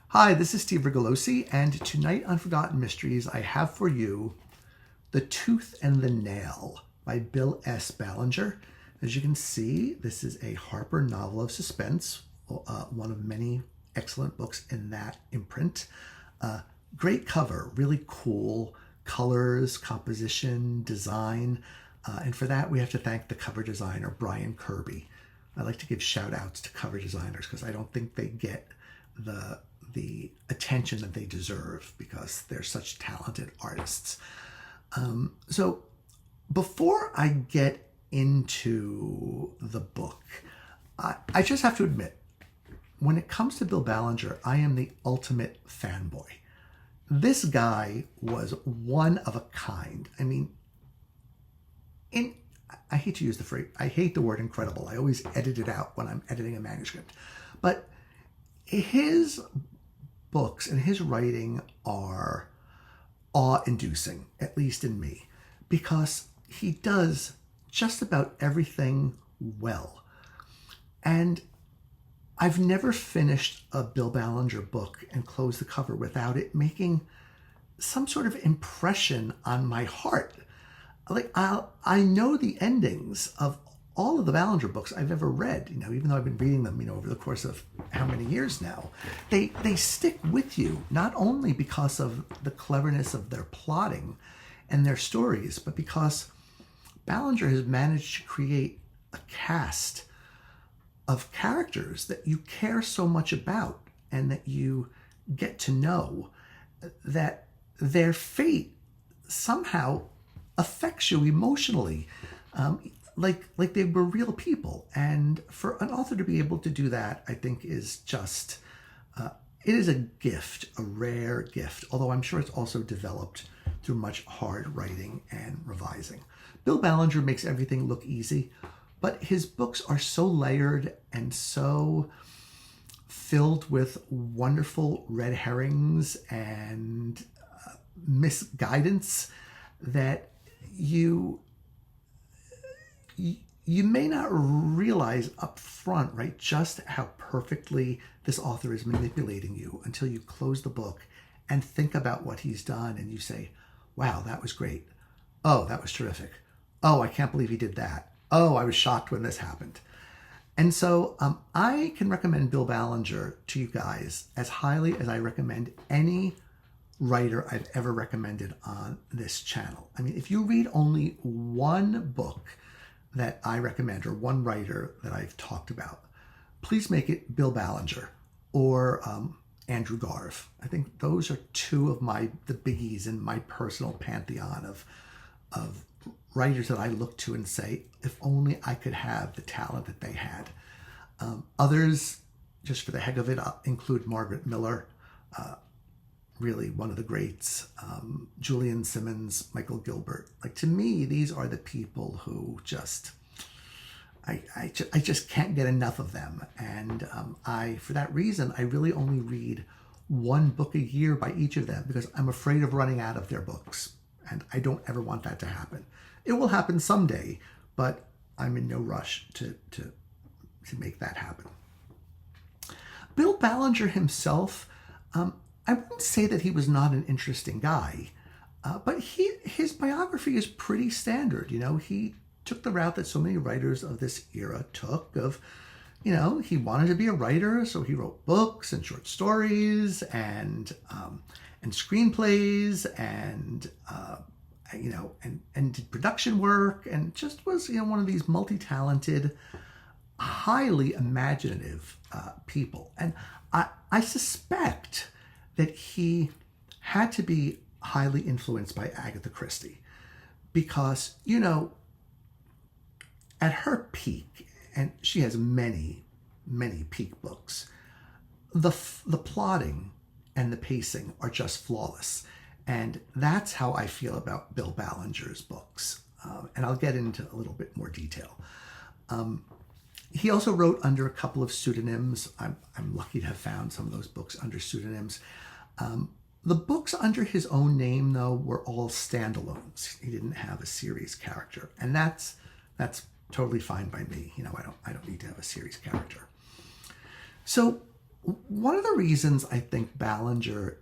Hi, this is Steve Rigolosi, and tonight on Forgotten Mysteries, I have for you The Tooth and the Nail by Bill S. Ballinger. As you can see, this is a Harper Novel of Suspense, one of many excellent books in that imprint. Great cover, really cool colors, composition, design, and for that we have to thank the cover designer, Brian Kirby. I like to give shout outs to cover designers because I don't think they get the attention that they deserve because they're such talented artists. So before I get into the book, I just have to admit, when it comes to Bill Ballinger, I am the ultimate fanboy. This guy was one of a kind. I mean, I hate to use the phrase, I hate the word incredible. I always edit it out when I'm editing a manuscript. But his books and his writing are awe-inducing, at least in me, because he does just about everything well. And I've never finished a Bill Ballinger book and closed the cover without it making some sort of impression on my heart. Like I know the endings of all of the Ballinger books I've ever read, even though I've been reading them, over the course of how many years now. They stick with you, not only because of the cleverness of their plotting and their stories, but because Ballinger has managed to create a cast of characters that you care so much about and that you get to know, that their fate somehow affects you emotionally, like they were real people. And for an author to be able to do that, I think is just, it is a gift, a rare gift, although I'm sure it's also developed through much hard writing and revising. Bill Ballinger makes everything look easy, but his books are so layered and so filled with wonderful red herrings and misguidance that you may not realize up front, right, just how perfectly this author is manipulating you until you close the book and think about what he's done and you say, wow, that was great. Oh, that was terrific. Oh, I can't believe he did that. Oh, I was shocked when this happened. And so I can recommend Bill Ballinger to you guys as highly as I recommend any writer I've ever recommended on this channel. I mean, if you read only one book that I recommend or one writer that I've talked about, please make it Bill Ballinger or Andrew Garve. I think those are two of the biggies in my personal pantheon of writers that I look to and say, if only I could have the talent that they had. Others, just for the heck of it, I'll include Margaret Miller, really one of the greats, Julian Simmons, Michael Gilbert. Like, to me, these are the people who just, I just can't get enough of them. And for that reason, I really only read one book a year by each of them because I'm afraid of running out of their books. And I don't ever want that to happen. It will happen someday, but I'm in no rush to make that happen. Bill Ballinger himself, I wouldn't say that he was not an interesting guy, but his biography is pretty standard. He took the route that so many writers of this era took of, he wanted to be a writer, so he wrote books and short stories and screenplays and did production work and just was, one of these multi-talented, highly imaginative people. And I suspect that he had to be highly influenced by Agatha Christie because, at her peak, and she has many, many peak books, the plotting and the pacing are just flawless. And that's how I feel about Bill Ballinger's books. And I'll get into a little bit more detail. He also wrote under a couple of pseudonyms. I'm lucky to have found some of those books under pseudonyms. The books under his own name, though, were all standalones. He didn't have a series character, and that's totally fine by me. I don't need to have a series character. So One of the reasons I think Ballinger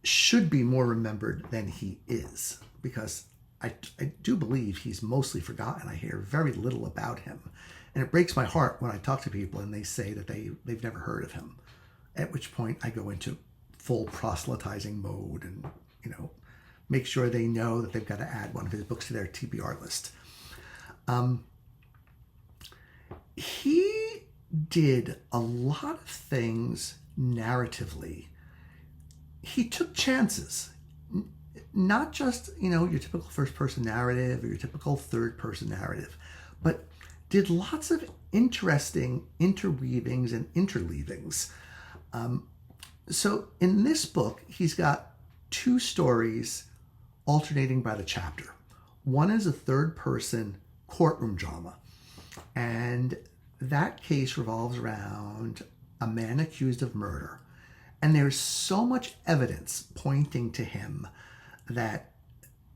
should be more remembered than he is, because I do believe he's mostly forgotten. I hear very little about him. And it breaks my heart when I talk to people and they say that they've never heard of him. At which point I go into full proselytizing mode and, make sure they know that they've got to add one of his books to their TBR list. He did a lot of things narratively. He took chances, not just, your typical first-person narrative or your typical third-person narrative, but did lots of interesting interweavings and interleavings. So in this book, he's got 2 stories alternating by the chapter. One is a third-person courtroom drama, and that case revolves around a man accused of murder. And there's so much evidence pointing to him that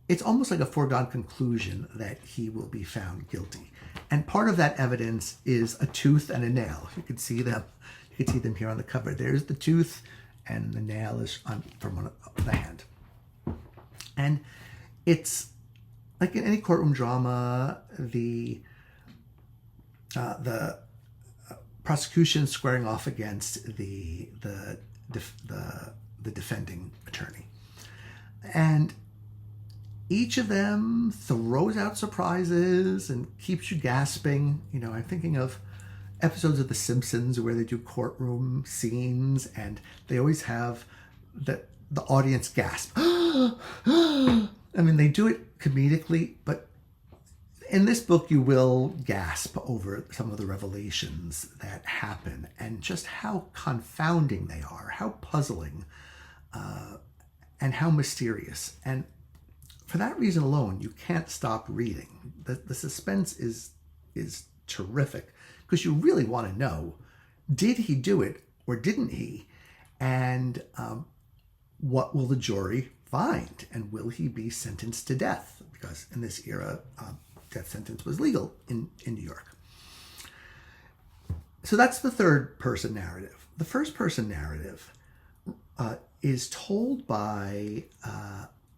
it's almost like a foregone conclusion that he will be found guilty. And part of that evidence is a tooth and a nail. You can see them. You can see them here on the cover. There's the tooth, and the nail is from one of the hand. And it's like in any courtroom drama, the prosecution squaring off against the defending attorney, and each of them throws out surprises and keeps you gasping. I'm thinking of episodes of The Simpsons where they do courtroom scenes and they always have the audience gasp. I mean, they do it comedically, but in this book you will gasp over some of the revelations that happen and just how confounding they are, how puzzling, and how mysterious. And for that reason alone, you can't stop reading. The suspense is terrific because you really want to know, did he do it or didn't he? And what will the jury find? And will he be sentenced to death? Because in this era, death sentence was legal in New York. So that's the third person narrative. The first person narrative is told by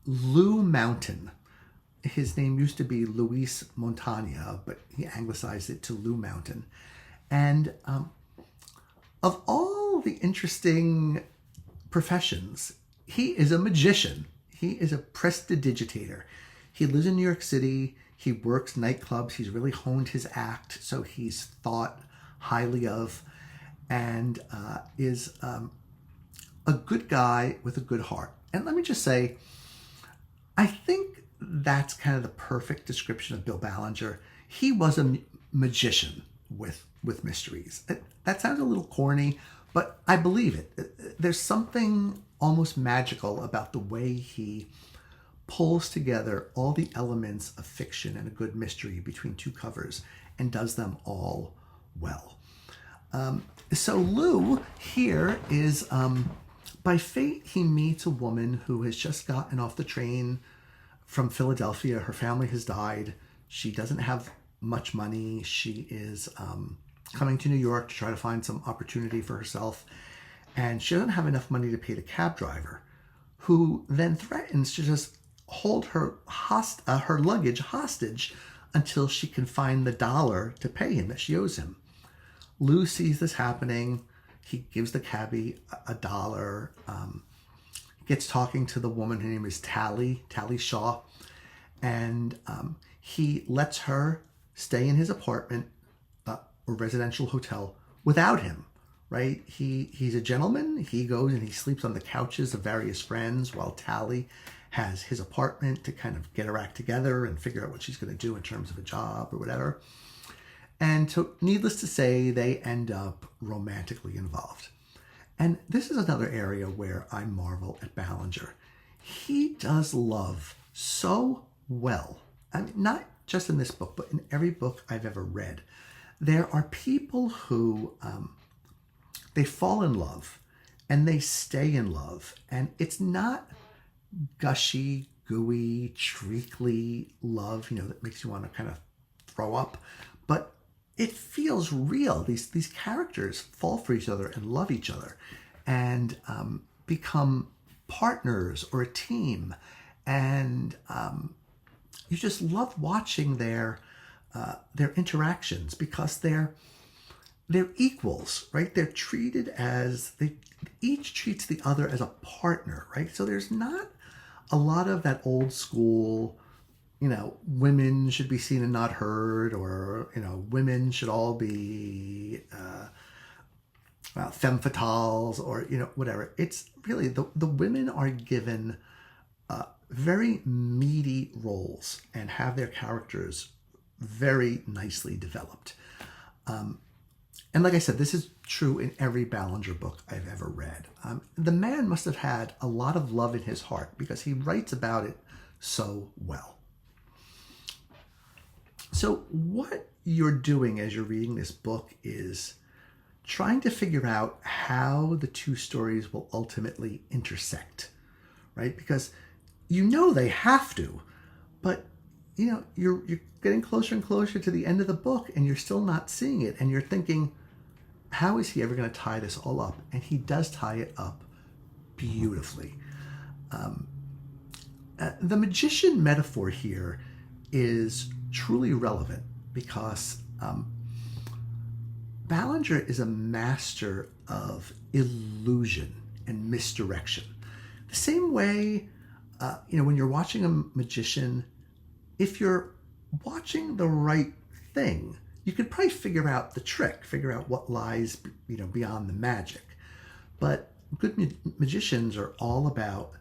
Lou Mountain. His name used to be Luis Montaña, but he anglicized it to Lou Mountain. And of all the interesting professions, he is a magician. He is a prestidigitator. He lives in New York City. He works nightclubs. He's really honed his act, so he's thought highly of, and is a good guy with a good heart. And let me just say, I think that's kind of the perfect description of Bill Ballinger. He was a magician with mysteries. That sounds a little corny, but I believe it. There's something almost magical about the way he pulls together all the elements of fiction and a good mystery between 2 covers and does them all well. So Lou here is, by fate, he meets a woman who has just gotten off the train from Philadelphia. Her family has died. She doesn't have much money. She is coming to New York to try to find some opportunity for herself. And she doesn't have enough money to pay the cab driver, who then threatens to just hold her luggage hostage until she can find the $1 to pay him that she owes him. Lou sees this happening. He gives the cabbie $1. Gets talking to the woman. Her name is Tally Shaw. And he lets her stay in his apartment or residential hotel without him, right? He's a gentleman. He goes and he sleeps on the couches of various friends while Tally has his apartment to kind of get her act together and figure out what she's going to do in terms of a job or whatever. And so, needless to say, they end up romantically involved. And this is another area where I marvel at Ballinger. He does love so well. I mean, not just in this book, but in every book I've ever read. There are people who, they fall in love and they stay in love. And it's not gushy, gooey, treacly love, that makes you want to kind of throw up. But it feels real. These characters fall for each other and love each other, and become partners or a team, and you just love watching their interactions because they're equals, right? They're treated as each treats the other as a partner, right? So there's not a lot of that old school, women should be seen and not heard, or women should all be femme fatales, or whatever. It's really the women are given very meaty roles and have their characters very nicely developed. And like I said, this is true in every Ballinger book I've ever read. The man must have had a lot of love in his heart because he writes about it so well. So what you're doing as you're reading this book is trying to figure out how the two stories will ultimately intersect, right? Because they have to, but you're getting closer and closer to the end of the book and you're still not seeing it, and you're thinking, how is he ever going to tie this all up? And he does tie it up beautifully. The magician metaphor here is truly relevant because Ballinger is a master of illusion and misdirection. The same way, when you're watching a magician, if you're watching the right thing, you could probably figure out the trick, figure out what lies, beyond the magic. But good magicians are all about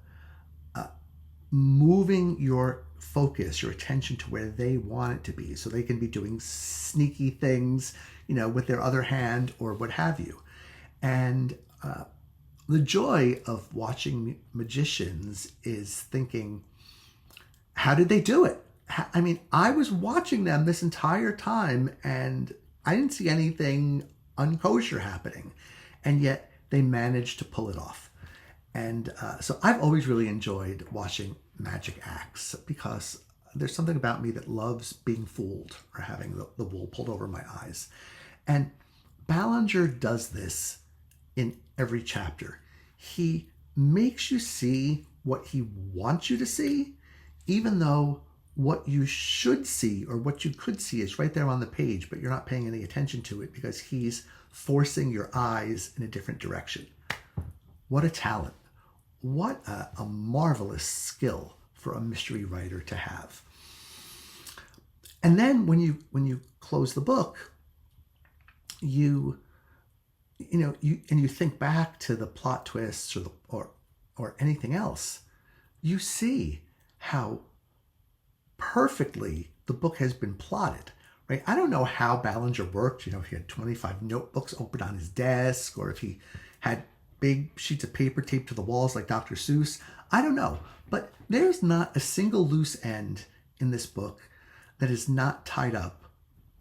moving your focus, your attention to where they want it to be, so they can be doing sneaky things, with their other hand or what have you. And the joy of watching magicians is thinking, how did they do it? I mean, I was watching them this entire time and I didn't see anything unkosher happening. And yet they managed to pull it off. And so I've always really enjoyed watching magic acts because there's something about me that loves being fooled or having the wool pulled over my eyes. And Ballinger does this in every chapter. He makes you see what he wants you to see, even though what you should see or what you could see is right there on the page, but you're not paying any attention to it because he's forcing your eyes in a different direction. What a talent. What a marvelous skill for a mystery writer to have. And then when you close the book, you think back to the plot twists or anything else, you see how perfectly the book has been plotted, right? I don't know how Ballinger worked, if he had 25 notebooks open on his desk or if he had big sheets of paper taped to the walls like Dr. Seuss. I don't know, but there's not a single loose end in this book that is not tied up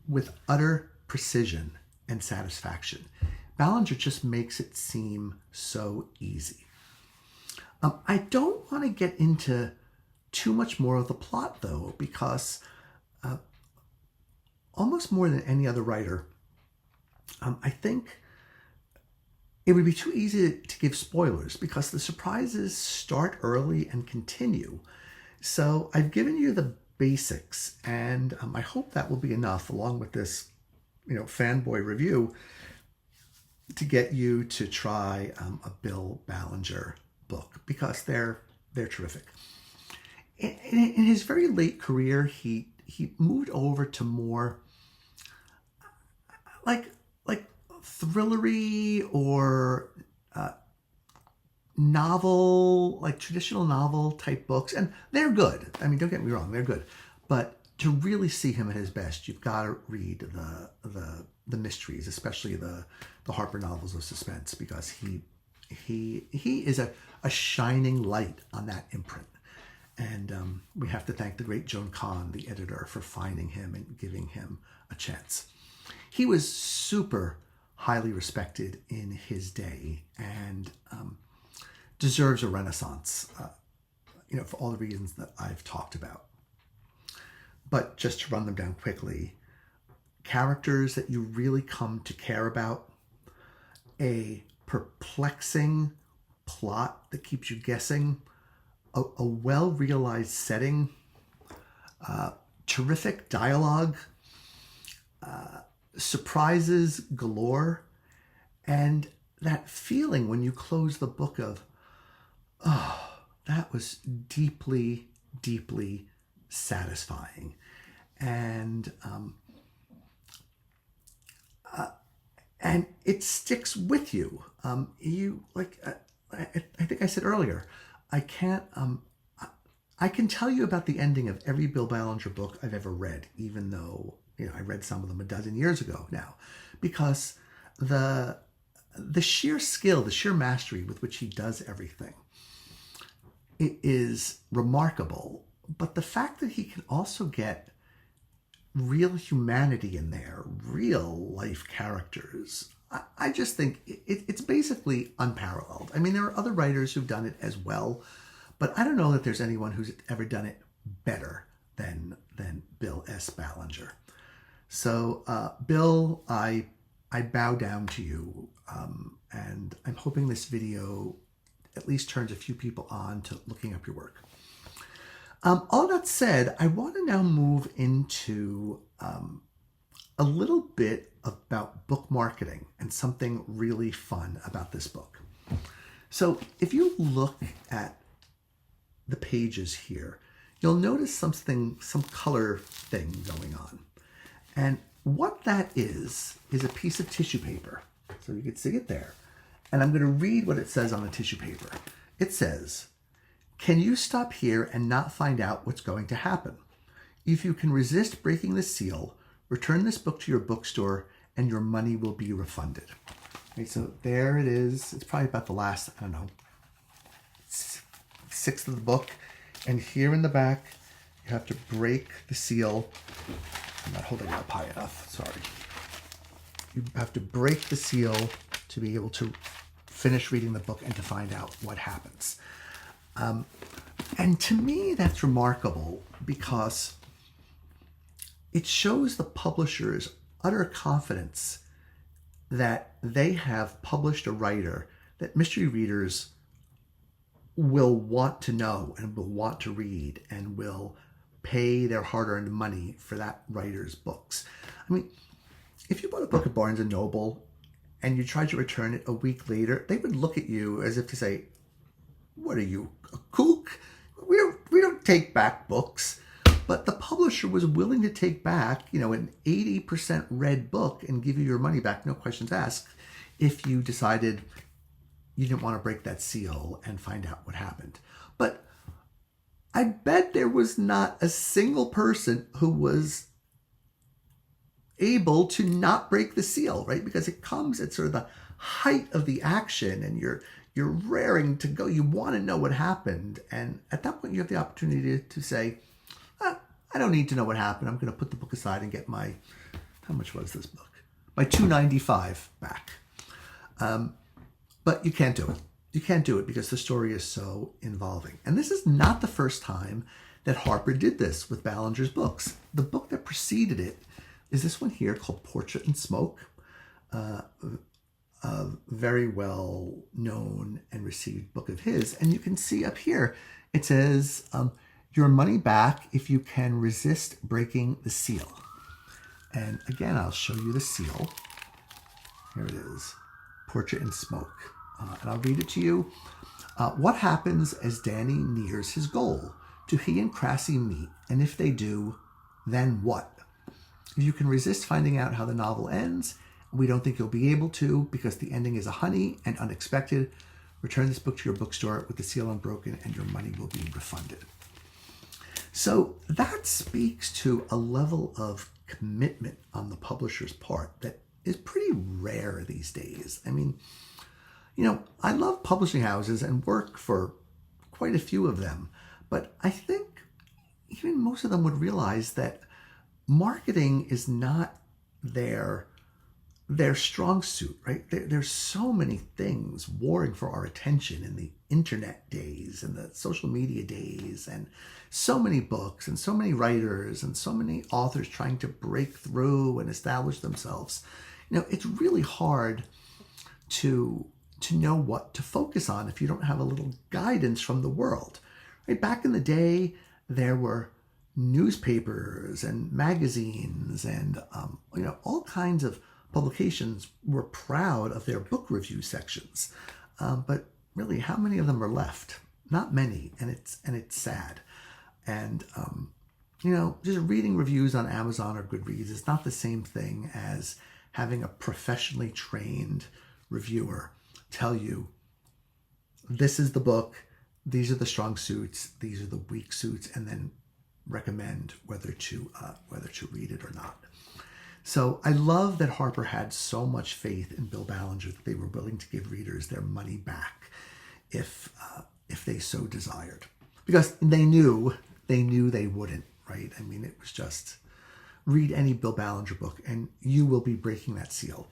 with utter precision and satisfaction. Ballinger just makes it seem so easy. I don't want to get into too much more of the plot, though, because almost more than any other writer, I think it would be too easy to give spoilers because the surprises start early and continue. So I've given you the basics, and I hope that will be enough, along with this, fanboy review, to get you to try a Bill Ballinger book because they're terrific. In his very late career, he moved over to more like thrillery or novel, like traditional novel type books, and they're good. I mean, don't get me wrong, they're good. But to really see him at his best, you've got to read the mysteries, especially the Harper Novels of Suspense, because he is a shining light on that imprint. And we have to thank the great Joan Kahn, the editor, for finding him and giving him a chance. He was super highly respected in his day and deserves a renaissance, for all the reasons that I've talked about. But just to run them down quickly, characters that you really come to care about, a perplexing plot that keeps you guessing, a well-realized setting, terrific dialogue, surprises galore, and that feeling when you close the book of, oh, that was deeply, deeply satisfying. And it sticks with you. I think I said earlier, I can tell you about the ending of every Bill Ballinger book I've ever read, even though I read some of them a dozen years ago now, because the sheer skill, the sheer mastery with which he does everything, it is remarkable. But the fact that he can also get real humanity in there, real life characters, I just think it's basically unparalleled. I mean, there are other writers who've done it as well, but I don't know that there's anyone who's ever done it better than Bill S. Ballinger. So, Bill, I bow down to you, and I'm hoping this video at least turns a few people on to looking up your work. All that said, I want to now move into a little bit about book marketing and something really fun about this book. So if you look at the pages here, you'll notice some color thing going on. And what that is a piece of tissue paper. So you can see it there. And I'm going to read what it says on the tissue paper. It says, "Can you stop here and not find out what's going to happen? If you can resist breaking the seal, return this book to your bookstore and your money will be refunded." Okay, so there it is. It's probably about the last, I don't know, sixth of the book. And here in the back, you have to break the seal. I'm not holding it up high enough, sorry. You have to break the seal to be able to finish reading the book and to find out what happens. And to me, that's remarkable because it shows the publisher's utter confidence that they have published a writer that mystery readers will want to know and will want to read and will pay their hard-earned money for that writer's books. I mean, if you bought a book at Barnes & Noble and you tried to return it a week later, they would look at you as if to say, "What are you, a kook? We don't take back books." But the publisher was willing to take back, an 80% read book and give you your money back, no questions asked, if you decided you didn't want to break that seal and find out what happened. But I bet there was not a single person who was able to not break the seal, right? Because it comes at sort of the height of the action and you're raring to go. You want to know what happened. And at that point, you have the opportunity to say, I don't need to know what happened. I'm going to put the book aside and get my, how much was this book? My $2.95 back. But you can't do it. You can't do it because the story is so involving. And this is not the first time that Harper did this with Ballinger's books. The book that preceded it is this one here called Portrait and Smoke. A very well known and received book of his. And you can see up here, it says, your money back if you can resist breaking the seal. And again, I'll show you the seal. Here it is, Portrait and Smoke. And I'll read it to you. What happens as Danny nears his goal? Do he and Crassie meet? And if they do, then what? If you can resist finding out how the novel ends, we don't think you'll be able to because the ending is a honey and unexpected, return this book to your bookstore with the seal unbroken and your money will be refunded. So that speaks to a level of commitment on the publisher's part that is pretty rare these days. I mean, I love publishing houses and work for quite a few of them, but I think even most of them would realize that marketing is not their their strong suit, right? There's so many things warring for our attention in the internet days and the social media days, and so many books and so many writers and so many authors trying to break through and establish themselves. It's really hard to know what to focus on if you don't have a little guidance from the world. Right? Back in the day, there were newspapers and magazines and all kinds of publications were proud of their book review sections, but really, how many of them are left? Not many, and it's sad. And just reading reviews on Amazon or Goodreads is not the same thing as having a professionally trained reviewer tell you, this is the book, these are the strong suits, these are the weak suits, and then recommend whether to read it or not. So I love that Harper had so much faith in Bill Ballinger that they were willing to give readers their money back if they so desired, because they knew they wouldn't, right? I mean, it was just, read any Bill Ballinger book and you will be breaking that seal.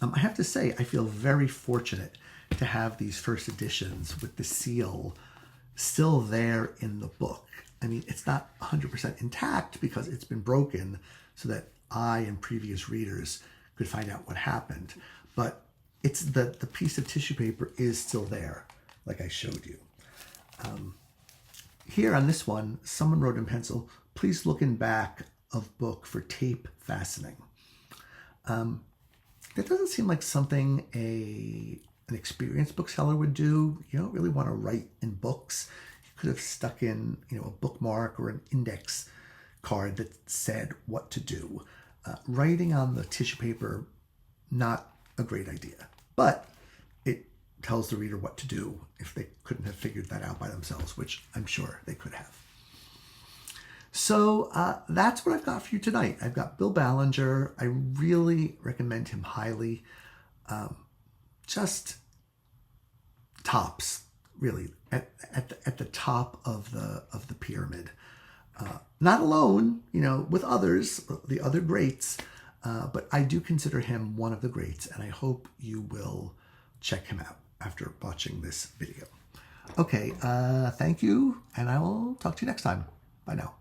I have to say, I feel very fortunate to have these first editions with the seal still there in the book. I mean, it's not 100% intact because it's been broken so that I and previous readers could find out what happened. But it's the piece of tissue paper is still there, like I showed you. Here on this one, someone wrote in pencil, please look in back of book for tape fastening. That doesn't seem like something an experienced bookseller would do. You don't really want to write in books. You could have stuck in a bookmark or an index card that said what to do. Writing on the tissue paper, not a great idea, but it tells the reader what to do if they couldn't have figured that out by themselves, which I'm sure they could have. So that's what I've got for you tonight. I've got Bill Ballinger. I really recommend him highly. Just tops, really, at the top of the pyramid. Not alone, with others, the other greats, but I do consider him one of the greats, and I hope you will check him out after watching this video. Okay, thank you, and I will talk to you next time. Bye now.